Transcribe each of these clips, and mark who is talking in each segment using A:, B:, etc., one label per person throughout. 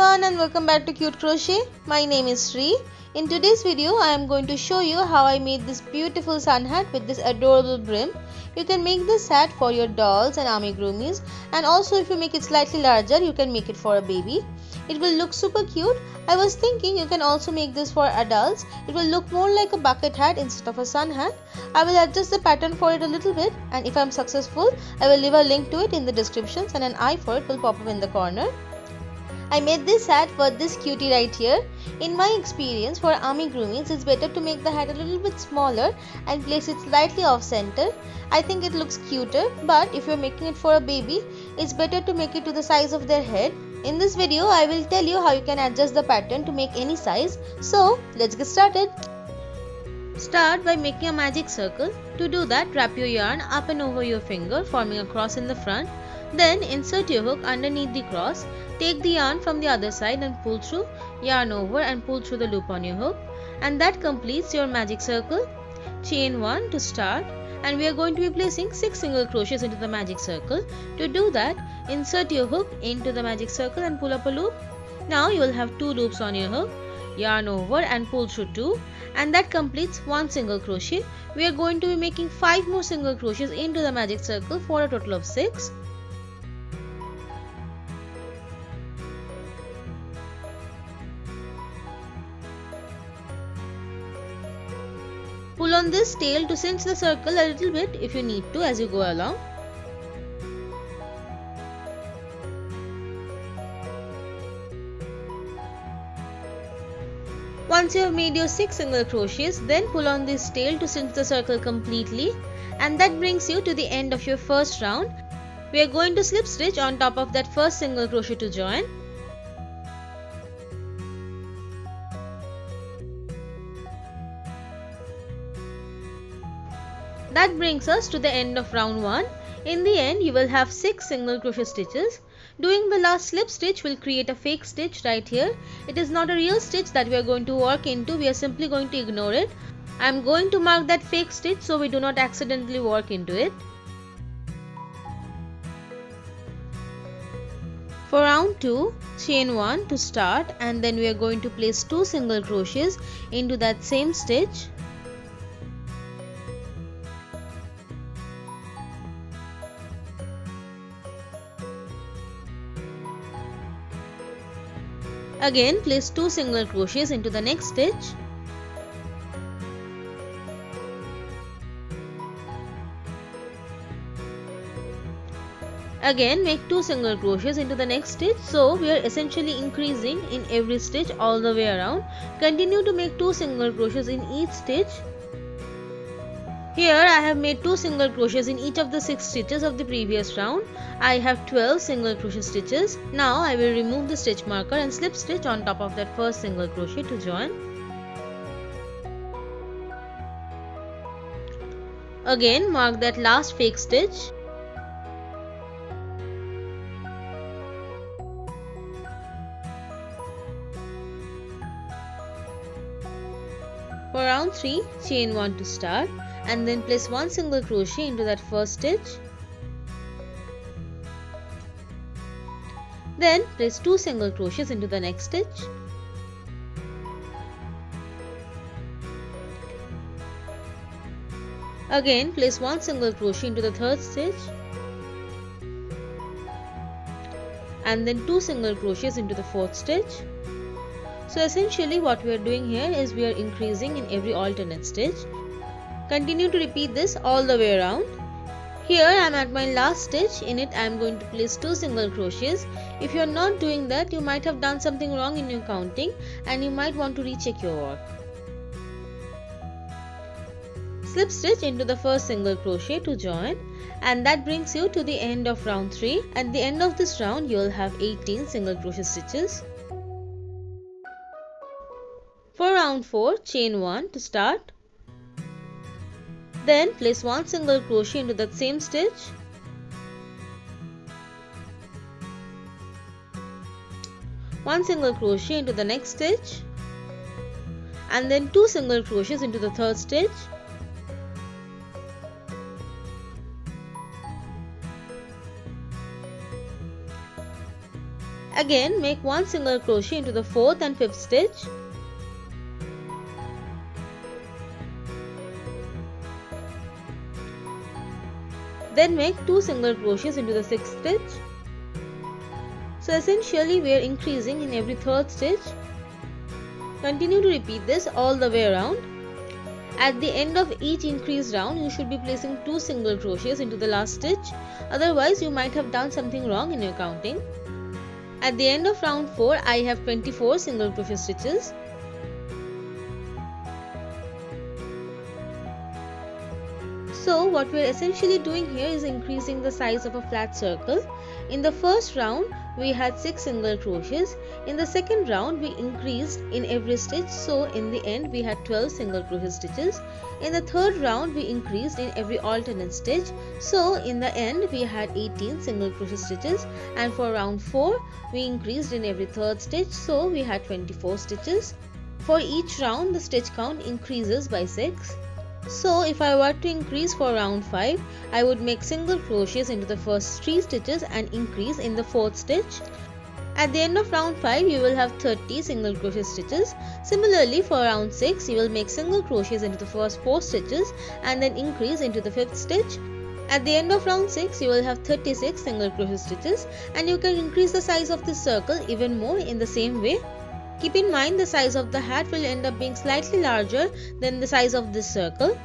A: everyone and welcome back to Cute Crochet. My name is Sri. In today's video I am going to show you how I made this beautiful sun hat with this adorable brim. You can make this hat for your dolls and amigurumis, and also if you make it slightly larger you can make it for a baby. It will look super cute. I was thinking you can also make this for adults. It will look more like a bucket hat instead of a sun hat. I will adjust the pattern for it a little bit, and if I am successful I will leave a link to it in the descriptions and an eye for it will pop up in the corner. I made this hat for this cutie right here. In my experience, for amigurumis, it's better to make the hat a little bit smaller and place it slightly off center. I think it looks cuter, but if you're making it for a baby, it's better to make it to the size of their head. In this video, I will tell you how you can adjust the pattern to make any size. So, let's get started. Start by making a magic circle. To do that, wrap your yarn up and over your finger, forming a cross in the front. Then insert your hook underneath the cross. Take the yarn from the other side and pull through, yarn over and pull through the loop on your hook, and that completes your magic circle. Chain 1 to start, and we are going to be placing 6 single crochets into the magic circle. To do that, insert your hook into the magic circle and pull up a loop. Now you will have 2 loops on your hook, yarn over and pull through 2, and that completes 1 single crochet. We are going to be making 5 more single crochets into the magic circle for a total of 6. Pull on this tail to cinch the circle a little bit if you need to as you go along. Once you have made your 6 single crochets, then pull on this tail to cinch the circle completely, and that brings you to the end of your first round. We are going to slip stitch on top of that first single crochet to join. That brings us to the end of round 1. In the end, you will have 6 single crochet stitches. Doing the last slip stitch will create a fake stitch right here. It is not a real stitch that we are going to work into. We are simply going to ignore it. I am going to mark that fake stitch so we do not accidentally work into it. For round 2, chain 1 to start, and then we are going to place 2 single crochets into that same stitch. Again, place 2 single crochets into the next stitch. Again, make 2 single crochets into the next stitch. So, we are essentially increasing in every stitch all the way around. Continue to make 2 single crochets in each stitch. Here I have made 2 single crochets in each of the 6 stitches of the previous round. I have 12 single crochet stitches. Now I will remove the stitch marker and slip stitch on top of that first single crochet to join. Again, mark that last fake stitch. For round 3, chain 1 to start, and then place 1 single crochet into that first stitch. Then place 2 single crochets into the next stitch. Again, place 1 single crochet into the third stitch, and then 2 single crochets into the fourth stitch. So essentially what we are doing here is we are increasing in every alternate stitch. Continue to repeat this all the way around. Here I am at my last stitch. In it I am going to place 2 single crochets. If you are not doing that, you might have done something wrong in your counting and you might want to recheck your work. Slip stitch into the first single crochet to join, and that brings you to the end of round 3. At the end of this round you will have 18 single crochet stitches. For round 4, chain 1 to start. Then place 1 single crochet into that same stitch. One single crochet into the next stitch, and then 2 single crochets into the third stitch. Again, make one single crochet into the 4th and 5th stitch. Then make 2 single crochets into the 6th stitch. So essentially we are increasing in every 3rd stitch. Continue to repeat this all the way around. At the end of each increased round, you should be placing 2 single crochets into the last stitch. Otherwise, you might have done something wrong in your counting. At the end of round 4, I have 24 single crochet stitches. So what we are essentially doing here is increasing the size of a flat circle. In the first round, we had 6 single crochets. In the second round, we increased in every stitch. So in the end, we had 12 single crochet stitches. In the third round, we increased in every alternate stitch. So in the end, we had 18 single crochet stitches. And for round 4, we increased in every third stitch. So we had 24 stitches. For each round, the stitch count increases by 6. So if I were to increase for round 5, I would make single crochets into the first 3 stitches and increase in the 4th stitch. At the end of round 5, you will have 30 single crochet stitches. Similarly, for round 6, you will make single crochets into the first 4 stitches and then increase into the 5th stitch. At the end of round 6, you will have 36 single crochet stitches, and you can increase the size of this circle even more in the same way. Keep in mind the size of the hat will end up being slightly larger than the size of this circle.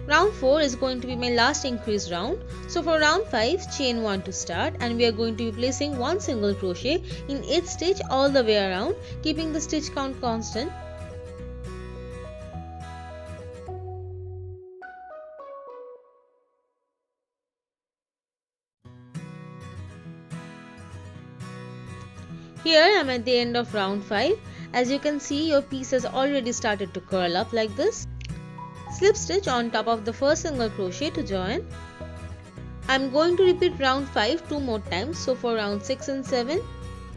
A: Round 4 is going to be my last increase round. So for round 5, chain 1 to start, and we are going to be placing 1 single crochet in each stitch all the way around, keeping the stitch count constant. Here I am at the end of round 5. As you can see, your piece has already started to curl up like this. Slip stitch on top of the first single crochet to join. I am going to repeat round 5 2 more times. So for round 6 and 7,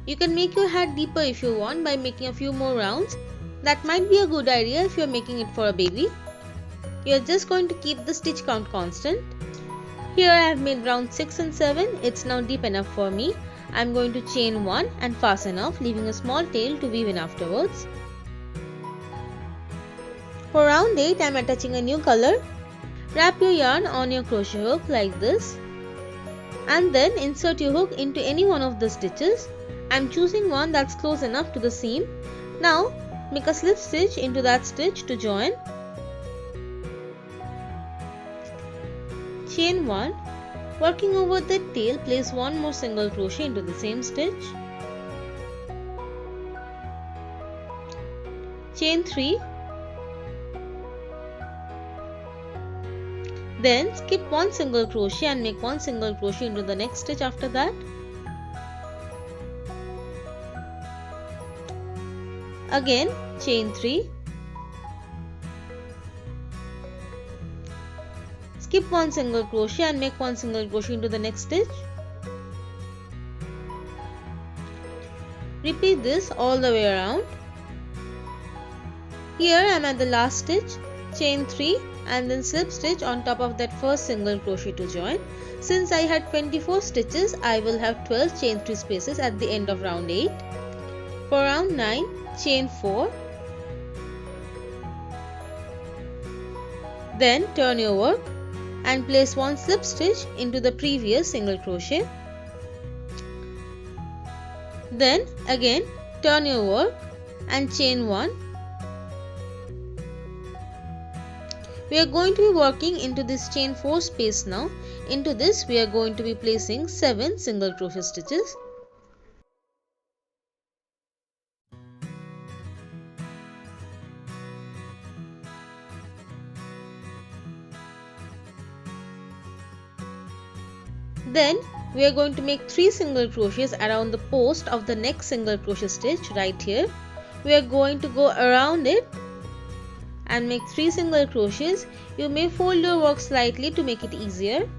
A: you can make your hat deeper if you want by making a few more rounds. That might be a good idea if you are making it for a baby. You are just going to keep the stitch count constant. Here I have made round 6 and 7. It's now deep enough for me. I am going to chain 1 and fasten off, leaving a small tail to weave in afterwards. For round 8, I am attaching a new color. Wrap your yarn on your crochet hook like this, and then insert your hook into any one of the stitches. I am choosing one that's close enough to the seam. Now make a slip stitch into that stitch to join. Chain 1. Working over the tail, place 1 more single crochet into the same stitch. Chain 3. Then skip 1 single crochet and make 1 single crochet into the next stitch after that. Again, chain 3. Skip 1 single crochet and make 1 single crochet into the next stitch. Repeat this all the way around. Here I am at the last stitch. Chain 3 and then slip stitch on top of that first single crochet to join. Since I had 24 stitches, I will have 12 chain 3 spaces at the end of round 8. For round 9, chain 4. Then turn your work and place 1 slip stitch into the previous single crochet. Then again turn your work and chain 1. We are going to be working into this chain 4 space now. Into this we are going to be placing 7 single crochet stitches. Then we are going to make 3 single crochets around the post of the next single crochet stitch right here. We are going to go around it and make 3 single crochets. You may fold your work slightly to make it easier.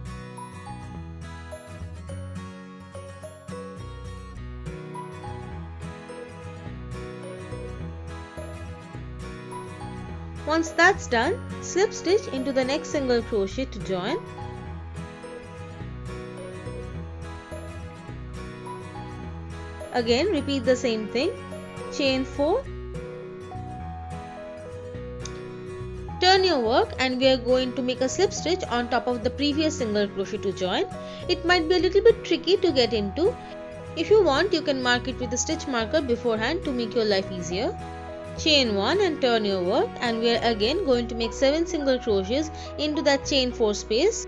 A: Once that's done, slip stitch into the next single crochet to join. Again repeat the same thing. Chain 4. Turn your work and we are going to make a slip stitch on top of the previous single crochet to join. It might be a little bit tricky to get into. If you want, you can mark it with a stitch marker beforehand to make your life easier. Chain 1 and turn your work, and we are again going to make 7 single crochets into that chain 4 space.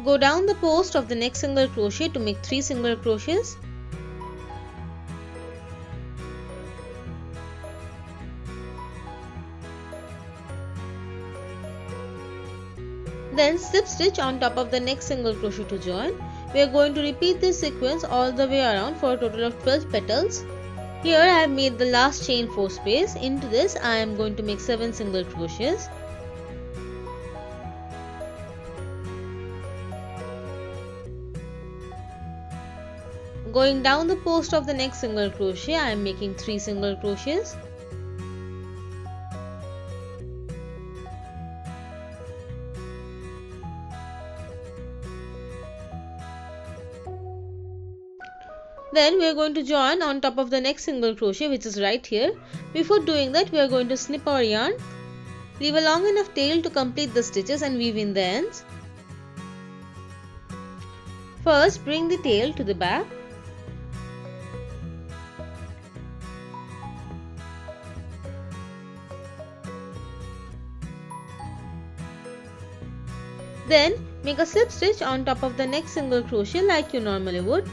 A: Go down the post of the next single crochet to make 3 single crochets. Then slip stitch on top of the next single crochet to join. We are going to repeat this sequence all the way around for a total of 12 petals. Here I have made the last chain 4 space. Into this I am going to make 7 single crochets. Going down the post of the next single crochet, I am making 3 single crochets. Then we are going to join on top of the next single crochet, which is right here. Before doing that, we are going to snip our yarn. Leave a long enough tail to complete the stitches and weave in the ends. First, bring the tail to the back. Then make a slip stitch on top of the next single crochet like you normally would.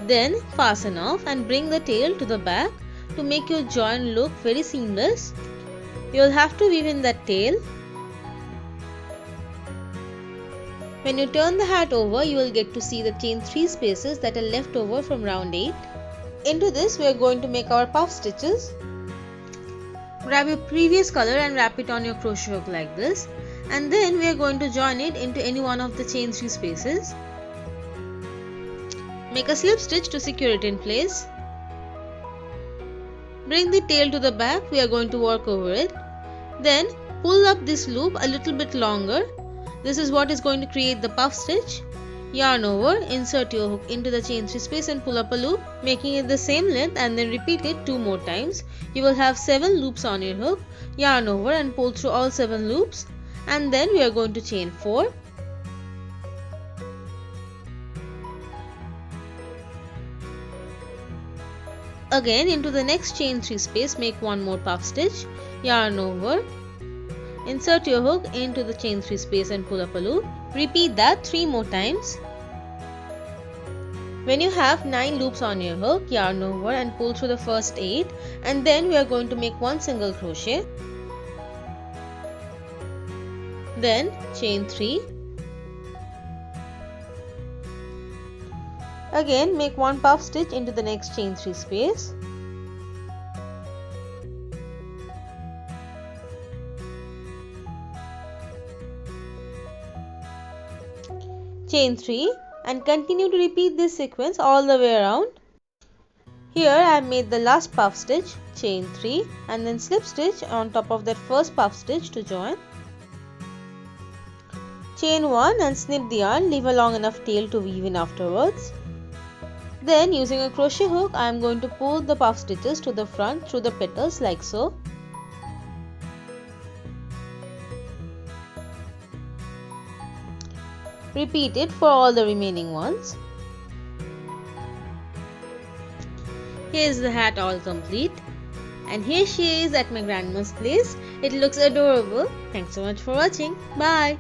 A: Then fasten off and bring the tail to the back to make your join look very seamless. You will have to weave in that tail. When you turn the hat over, you will get to see the chain 3 spaces that are left over from round 8. Into this we are going to make our puff stitches. Grab your previous color and wrap it on your crochet hook like this, and then we are going to join it into any one of the chain 3 spaces. Make a slip stitch to secure it in place. Bring the tail to the back, we are going to work over it. Then pull up this loop a little bit longer. This is what is going to create the puff stitch. Yarn over, insert your hook into the chain 3 space and pull up a loop, making it the same length, and then repeat it 2 more times. You will have 7 loops on your hook. Yarn over and pull through all 7 loops, and then we are going to chain 4. Again into the next chain 3 space, make 1 more puff stitch. Yarn over, insert your hook into the chain 3 space and pull up a loop. Repeat that 3 more times. When you have 9 loops on your hook, yarn over and pull through the first 8, and then we are going to make 1 single crochet. Then chain 3. Again make 1 puff stitch into the next chain 3 space. Chain 3 and continue to repeat this sequence all the way around. Here I have made the last puff stitch, chain 3, and then slip stitch on top of that first puff stitch to join. Chain 1 and snip the yarn, leave a long enough tail to weave in afterwards. Then using a crochet hook, I am going to pull the puff stitches to the front through the petals like so. Repeat it for all the remaining ones. Here is the hat all complete. And here she is at my grandma's place. It looks adorable. Thanks so much for watching. Bye.